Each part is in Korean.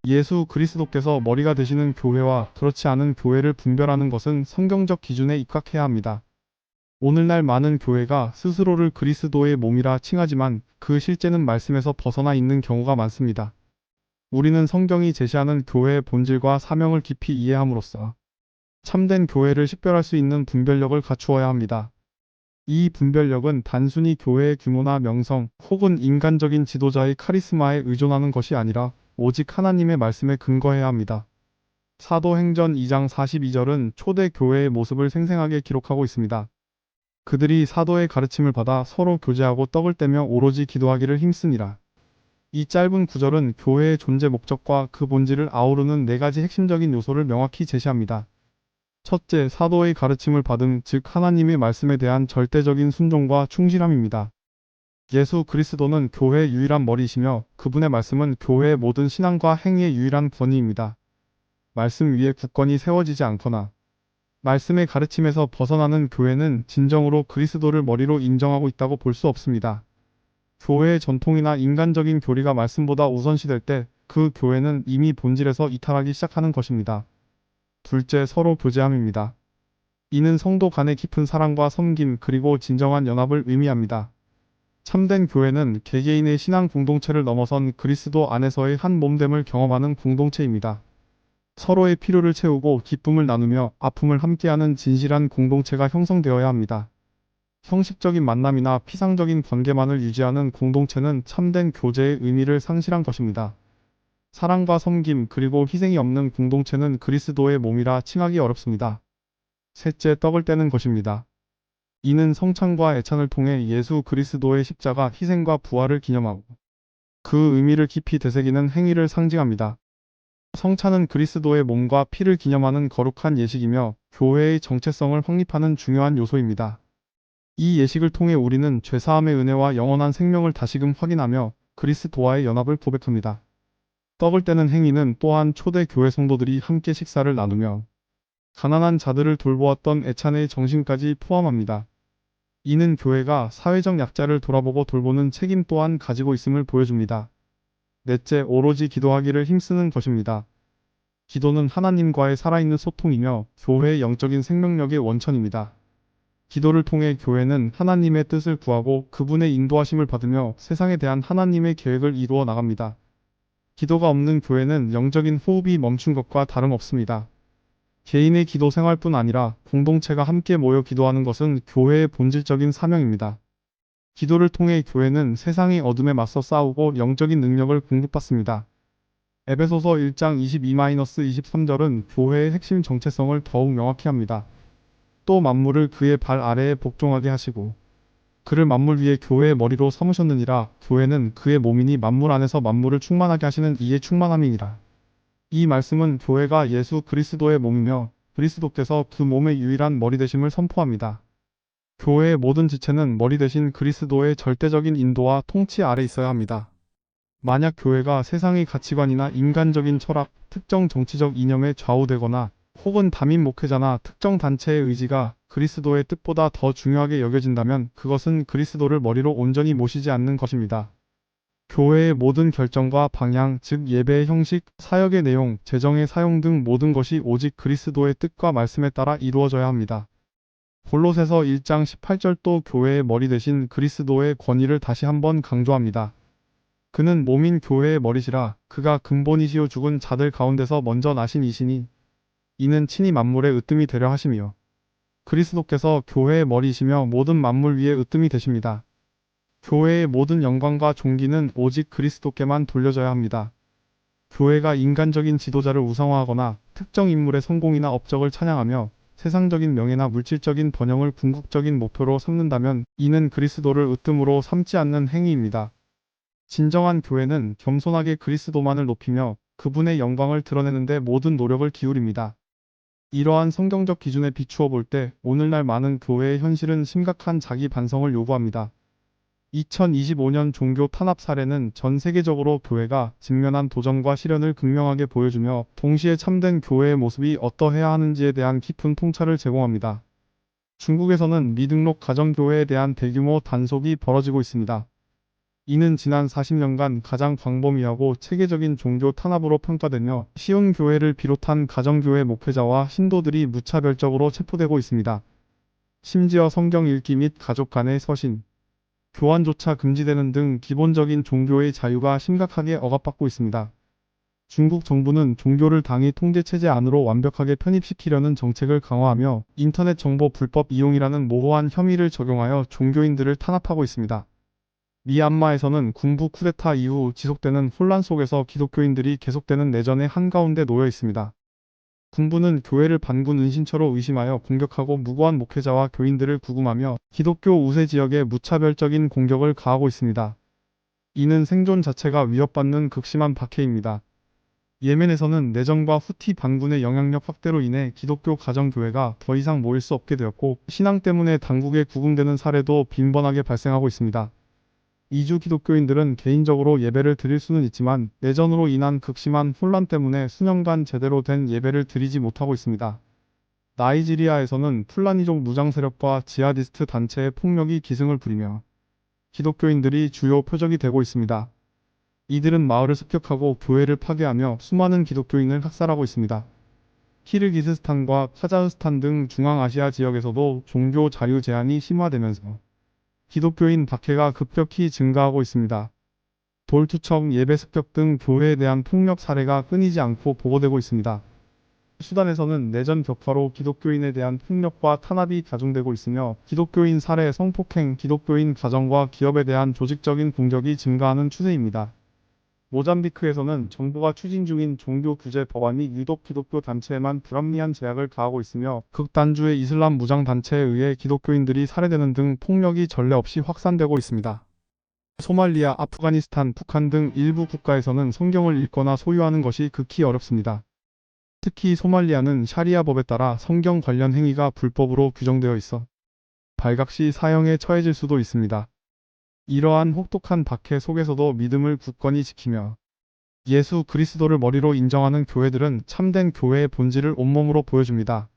예수 그리스도께서 머리가 되시는 교회와 그렇지 않은 교회를 분별하는 것은 성경적 기준에 입각해야 합니다. 오늘날 많은 교회가 스스로를 그리스도의 몸이라 칭하지만 그 실제는 말씀에서 벗어나 있는 경우가 많습니다. 우리는 성경이 제시하는 교회의 본질과 사명을 깊이 이해함으로써 참된 교회를 식별할 수 있는 분별력을 갖추어야 합니다. 이 분별력은 단순히 교회의 규모나 명성 혹은 인간적인 지도자의 카리스마에 의존하는 것이 아니라 오직 하나님의 말씀에 근거해야 합니다. 사도행전 2장 42절은 초대 교회의 모습을 생생하게 기록하고 있습니다. 그들이 사도의 가르침을 받아 서로 교제하고 떡을 떼며 오로지 기도하기를 힘쓰니라. 이 짧은 구절은 교회의 존재 목적과 그 본질을 아우르는 네 가지 핵심적인 요소를 명확히 제시합니다. 첫째, 사도의 가르침을 받음, 즉 하나님의 말씀에 대한 절대적인 순종과 충실함입니다. 예수 그리스도는 교회의 유일한 머리이시며 그분의 말씀은 교회의 모든 신앙과 행위의 유일한 권위입니다. 말씀 위에 굳건히 세워지지 않거나 말씀의 가르침에서 벗어나는 교회는 진정으로 그리스도를 머리로 인정하고 있다고 볼 수 없습니다. 교회의 전통이나 인간적인 교리가 말씀보다 우선시될 때 그 교회는 이미 본질에서 이탈하기 시작하는 것입니다. 둘째, 서로 교제함입니다. 이는 성도 간의 깊은 사랑과 섬김 그리고 진정한 연합을 의미합니다. 참된 교회는 개개인의 신앙 공동체를 넘어선 그리스도 안에서의 한 몸됨을 경험하는 공동체입니다. 서로의 필요를 채우고 기쁨을 나누며 아픔을 함께하는 진실한 공동체가 형성되어야 합니다. 형식적인 만남이나 피상적인 관계만을 유지하는 공동체는 참된 교제의 의미를 상실한 것입니다. 사랑과 섬김 그리고 희생이 없는 공동체는 그리스도의 몸이라 칭하기 어렵습니다. 셋째, 떡을 떼는 것입니다. 이는 성찬과 애찬을 통해 예수 그리스도의 십자가 희생과 부활을 기념하고 그 의미를 깊이 되새기는 행위를 상징합니다. 성찬은 그리스도의 몸과 피를 기념하는 거룩한 예식이며 교회의 정체성을 확립하는 중요한 요소입니다. 이 예식을 통해 우리는 죄사함의 은혜와 영원한 생명을 다시금 확인하며 그리스도와의 연합을 고백합니다. 떡을 떼는 행위는 또한 초대 교회 성도들이 함께 식사를 나누며 가난한 자들을 돌보았던 애찬의 정신까지 포함합니다. 이는 교회가 사회적 약자를 돌아보고 돌보는 책임 또한 가지고 있음을 보여줍니다. 넷째, 오로지 기도하기를 힘쓰는 것입니다. 기도는 하나님과의 살아있는 소통이며 교회의 영적인 생명력의 원천입니다. 기도를 통해 교회는 하나님의 뜻을 구하고 그분의 인도하심을 받으며 세상에 대한 하나님의 계획을 이루어 나갑니다. 기도가 없는 교회는 영적인 호흡이 멈춘 것과 다름없습니다. 개인의 기도 생활뿐 아니라 공동체가 함께 모여 기도하는 것은 교회의 본질적인 사명입니다. 기도를 통해 교회는 세상의 어둠에 맞서 싸우고 영적인 능력을 공급받습니다. 에베소서 1장 22-23절은 교회의 핵심 정체성을 더욱 명확히 합니다. 또 만물을 그의 발 아래에 복종하게 하시고 그를 만물 위에 교회의 머리로 삼으셨느니라. 교회는 그의 몸이니 만물 안에서 만물을 충만하게 하시는 이의 충만함이니라. 이 말씀은 교회가 예수 그리스도의 몸이며 그리스도께서 그 몸의 유일한 머리 되심을 선포합니다. 교회의 모든 지체는 머리 대신 그리스도의 절대적인 인도와 통치 아래 있어야 합니다. 만약 교회가 세상의 가치관이나 인간적인 철학, 특정 정치적 이념에 좌우되거나 혹은 담임 목회자나 특정 단체의 의지가 그리스도의 뜻보다 더 중요하게 여겨진다면 그것은 그리스도를 머리로 온전히 모시지 않는 것입니다. 교회의 모든 결정과 방향, 즉 예배의 형식, 사역의 내용, 재정의 사용 등 모든 것이 오직 그리스도의 뜻과 말씀에 따라 이루어져야 합니다. 골로새서 1장 18절도 교회의 머리 대신 그리스도의 권위를 다시 한번 강조합니다. 그는 몸인 교회의 머리시라. 그가 근본이시요 죽은 자들 가운데서 먼저 나신 이시니 이는 친히 만물의 으뜸이 되려 하심이요. 그리스도께서 교회의 머리이시며 모든 만물 위에 으뜸이 되십니다. 교회의 모든 영광과 존귀는 오직 그리스도께만 돌려져야 합니다. 교회가 인간적인 지도자를 우상화하거나 특정 인물의 성공이나 업적을 찬양하며 세상적인 명예나 물질적인 번영을 궁극적인 목표로 삼는다면 이는 그리스도를 으뜸으로 삼지 않는 행위입니다. 진정한 교회는 겸손하게 그리스도만을 높이며 그분의 영광을 드러내는 데 모든 노력을 기울입니다. 이러한 성경적 기준에 비추어 볼 때 오늘날 많은 교회의 현실은 심각한 자기 반성을 요구합니다. 2025년 종교 탄압 사례는 전 세계적으로 교회가 직면한 도전과 시련을 극명하게 보여주며 동시에 참된 교회의 모습이 어떠해야 하는지에 대한 깊은 통찰을 제공합니다. 중국에서는 미등록 가정교회에 대한 대규모 단속이 벌어지고 있습니다. 이는 지난 40년간 가장 광범위하고 체계적인 종교 탄압으로 평가되며 시흥 교회를 비롯한 가정교회 목회자와 신도들이 무차별적으로 체포되고 있습니다. 심지어 성경 읽기 및 가족 간의 서신, 교환조차 금지되는 등 기본적인 종교의 자유가 심각하게 억압받고 있습니다. 중국 정부는 종교를 당이 통제체제 안으로 완벽하게 편입시키려는 정책을 강화하며 인터넷 정보 불법 이용이라는 모호한 혐의를 적용하여 종교인들을 탄압하고 있습니다. 미얀마에서는 군부 쿠데타 이후 지속되는 혼란 속에서 기독교인들이 계속되는 내전의 한가운데 놓여 있습니다. 군부는 교회를 반군 은신처로 의심하여 공격하고 무고한 목회자와 교인들을 구금하며 기독교 우세 지역에 무차별적인 공격을 가하고 있습니다. 이는 생존 자체가 위협받는 극심한 박해입니다. 예멘에서는 내전과 후티 반군의 영향력 확대로 인해 기독교 가정교회가 더 이상 모일 수 없게 되었고 신앙 때문에 당국에 구금되는 사례도 빈번하게 발생하고 있습니다. 이주 기독교인들은 개인적으로 예배를 드릴 수는 있지만 내전으로 인한 극심한 혼란 때문에 수년간 제대로 된 예배를 드리지 못하고 있습니다. 나이지리아에서는 풀라니족 무장 세력과 지하디스트 단체의 폭력이 기승을 부리며 기독교인들이 주요 표적이 되고 있습니다. 이들은 마을을 습격하고 교회를 파괴하며 수많은 기독교인을 학살하고 있습니다. 키르기스스탄과 카자흐스탄 등 중앙아시아 지역에서도 종교 자유 제한이 심화되면서 기독교인 박해가 급격히 증가하고 있습니다. 돌투척, 예배 습격 등 교회에 대한 폭력 사례가 끊이지 않고 보고되고 있습니다. 수단에서는 내전 격화로 기독교인에 대한 폭력과 탄압이 가중되고 있으며 기독교인 살해, 성폭행, 기독교인 가정과 기업에 대한 조직적인 공격이 증가하는 추세입니다. 모잠비크에서는 정부가 추진 중인 종교 규제 법안이 유독 기독교 단체에만 불합리한 제약을 가하고 있으며 극단주의 이슬람 무장 단체에 의해 기독교인들이 살해되는 등 폭력이 전례 없이 확산되고 있습니다. 소말리아, 아프가니스탄, 북한 등 일부 국가에서는 성경을 읽거나 소유하는 것이 극히 어렵습니다. 특히 소말리아는 샤리아 법에 따라 성경 관련 행위가 불법으로 규정되어 있어 발각시 사형에 처해질 수도 있습니다. 이러한 혹독한 박해 속에서도 믿음을 굳건히 지키며 예수 그리스도를 머리로 인정하는 교회들은 참된 교회의 본질을 온몸으로 보여줍니다.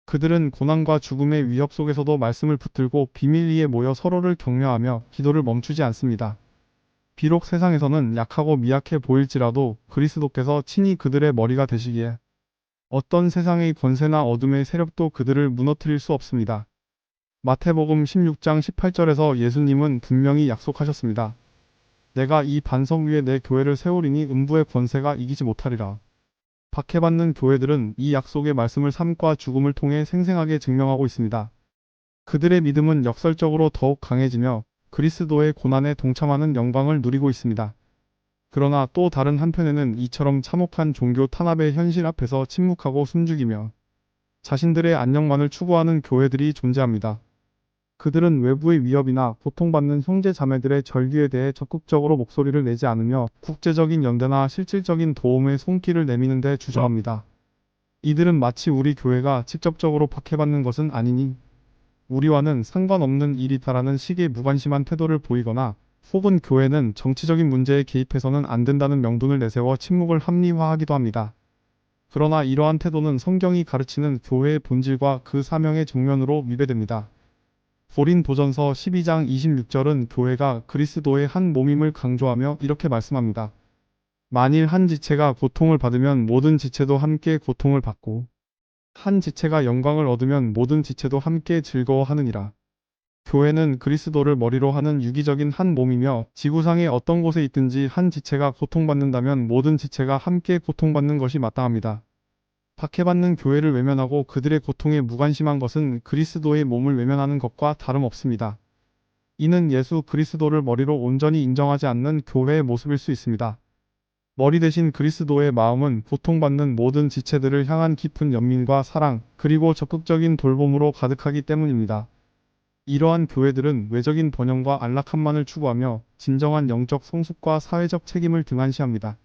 그들은 고난과 죽음의 위협 속에서도 말씀을 붙들고 비밀리에 모여 서로를 격려하며 기도를 멈추지 않습니다. 비록 세상에서는 약하고 미약해 보일지라도 그리스도께서 친히 그들의 머리가 되시기에 어떤 세상의 권세나 어둠의 세력도 그들을 무너뜨릴 수 없습니다. 마태복음 16장 18절에서 예수님은 분명히 약속하셨습니다. 내가 이 반석 위에 내 교회를 세우리니 음부의 권세가 이기지 못하리라. 박해받는 교회들은 이 약속의 말씀을 삶과 죽음을 통해 생생하게 증명하고 있습니다. 그들의 믿음은 역설적으로 더욱 강해지며 그리스도의 고난에 동참하는 영광을 누리고 있습니다. 그러나 또 다른 한편에는 이처럼 참혹한 종교 탄압의 현실 앞에서 침묵하고 숨죽이며 자신들의 안녕만을 추구하는 교회들이 존재합니다. 그들은 외부의 위협이나 고통받는 형제 자매들의 절규에 대해 적극적으로 목소리를 내지 않으며 국제적인 연대나 실질적인 도움의 손길을 내미는 데 주저합니다. 이들은 마치 우리 교회가 직접적으로 박해받는 것은 아니니 우리와는 상관없는 일이다라는 식의 무관심한 태도를 보이거나 혹은 교회는 정치적인 문제에 개입해서는 안 된다는 명분을 내세워 침묵을 합리화하기도 합니다. 그러나 이러한 태도는 성경이 가르치는 교회의 본질과 그 사명의 정면으로 위배됩니다. 고린도전서 12장 26절은 교회가 그리스도의 한 몸임을 강조하며 이렇게 말씀합니다. 만일 한 지체가 고통을 받으면 모든 지체도 함께 고통을 받고 한 지체가 영광을 얻으면 모든 지체도 함께 즐거워하느니라. 교회는 그리스도를 머리로 하는 유기적인 한 몸이며 지구상의 어떤 곳에 있든지 한 지체가 고통받는다면 모든 지체가 함께 고통받는 것이 마땅합니다. 박해받는 교회를 외면하고 그들의 고통에 무관심한 것은 그리스도의 몸을 외면하는 것과 다름없습니다. 이는 예수 그리스도를 머리로 온전히 인정하지 않는 교회의 모습일 수 있습니다. 머리 대신 그리스도의 마음은 고통받는 모든 지체들을 향한 깊은 연민과 사랑, 그리고 적극적인 돌봄으로 가득하기 때문입니다. 이러한 교회들은 외적인 번영과 안락함만을 추구하며 진정한 영적 성숙과 사회적 책임을 등한시합니다.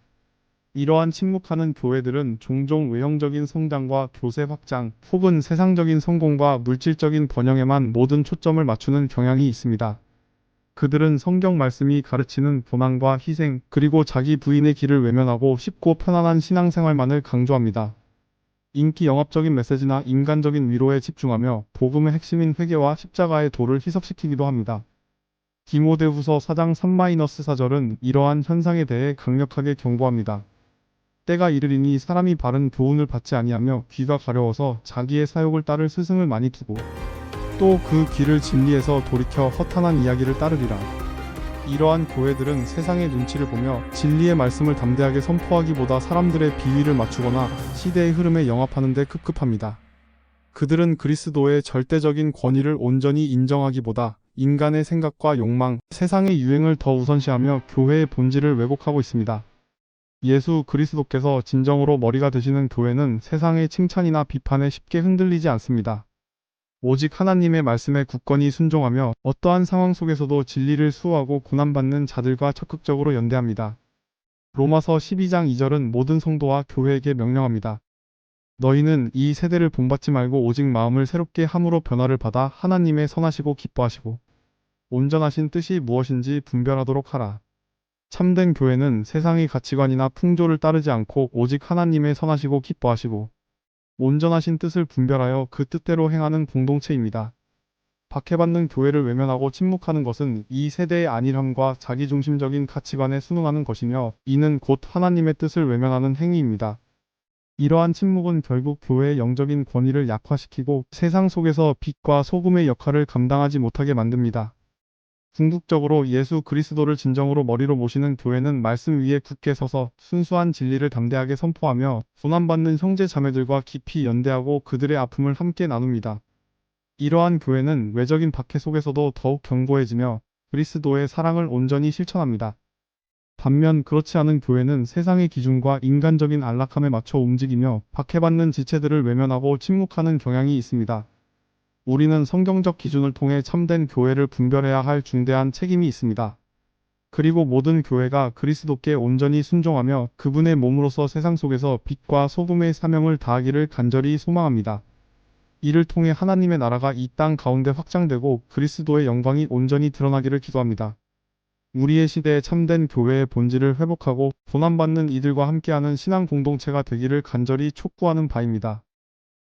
이러한 침묵하는 교회들은 종종 외형적인 성장과 교세 확장, 혹은 세상적인 성공과 물질적인 번영에만 모든 초점을 맞추는 경향이 있습니다. 그들은 성경 말씀이 가르치는 고난과 희생, 그리고 자기 부인의 길을 외면하고 쉽고 편안한 신앙생활만을 강조합니다. 인기 영합적인 메시지나 인간적인 위로에 집중하며 복음의 핵심인 회개와 십자가의 도를 희석시키기도 합니다. 디모데후서 4장 3-4절은 이러한 현상에 대해 강력하게 경고합니다. 때가 이르리니 사람이 바른 교훈을 받지 아니하며 귀가 가려워서 자기의 사욕을 따를 스승을 많이 두고 또 그 귀를 진리에서 돌이켜 허탄한 이야기를 따르리라. 이러한 교회들은 세상의 눈치를 보며 진리의 말씀을 담대하게 선포하기보다 사람들의 비위를 맞추거나 시대의 흐름에 영합하는 데 급급합니다. 그들은 그리스도의 절대적인 권위를 온전히 인정하기보다 인간의 생각과 욕망, 세상의 유행을 더 우선시하며 교회의 본질을 왜곡하고 있습니다. 예수 그리스도께서 진정으로 머리가 되시는 교회는 세상의 칭찬이나 비판에 쉽게 흔들리지 않습니다. 오직 하나님의 말씀에 굳건히 순종하며 어떠한 상황 속에서도 진리를 수호하고 고난받는 자들과 적극적으로 연대합니다. 로마서 12장 2절은 모든 성도와 교회에게 명령합니다. 너희는 이 세대를 본받지 말고 오직 마음을 새롭게 함으로 변화를 받아 하나님의 선하시고 기뻐하시고 온전하신 뜻이 무엇인지 분별하도록 하라. 참된 교회는 세상의 가치관이나 풍조를 따르지 않고 오직 하나님의 선하시고 기뻐하시고 온전하신 뜻을 분별하여 그 뜻대로 행하는 공동체입니다. 박해받는 교회를 외면하고 침묵하는 것은 이 세대의 안일함과 자기중심적인 가치관에 순응하는 것이며 이는 곧 하나님의 뜻을 외면하는 행위입니다. 이러한 침묵은 결국 교회의 영적인 권위를 약화시키고 세상 속에서 빛과 소금의 역할을 감당하지 못하게 만듭니다. 궁극적으로 예수 그리스도를 진정으로 머리로 모시는 교회는 말씀 위에 굳게 서서 순수한 진리를 담대하게 선포하며 고난받는 형제 자매들과 깊이 연대하고 그들의 아픔을 함께 나눕니다. 이러한 교회는 외적인 박해 속에서도 더욱 견고해지며 그리스도의 사랑을 온전히 실천합니다. 반면 그렇지 않은 교회는 세상의 기준과 인간적인 안락함에 맞춰 움직이며 박해받는 지체들을 외면하고 침묵하는 경향이 있습니다. 우리는 성경적 기준을 통해 참된 교회를 분별해야 할 중대한 책임이 있습니다. 그리고 모든 교회가 그리스도께 온전히 순종하며 그분의 몸으로서 세상 속에서 빛과 소금의 사명을 다하기를 간절히 소망합니다. 이를 통해 하나님의 나라가 이 땅 가운데 확장되고 그리스도의 영광이 온전히 드러나기를 기도합니다. 우리의 시대에 참된 교회의 본질을 회복하고 고난받는 이들과 함께하는 신앙 공동체가 되기를 간절히 촉구하는 바입니다.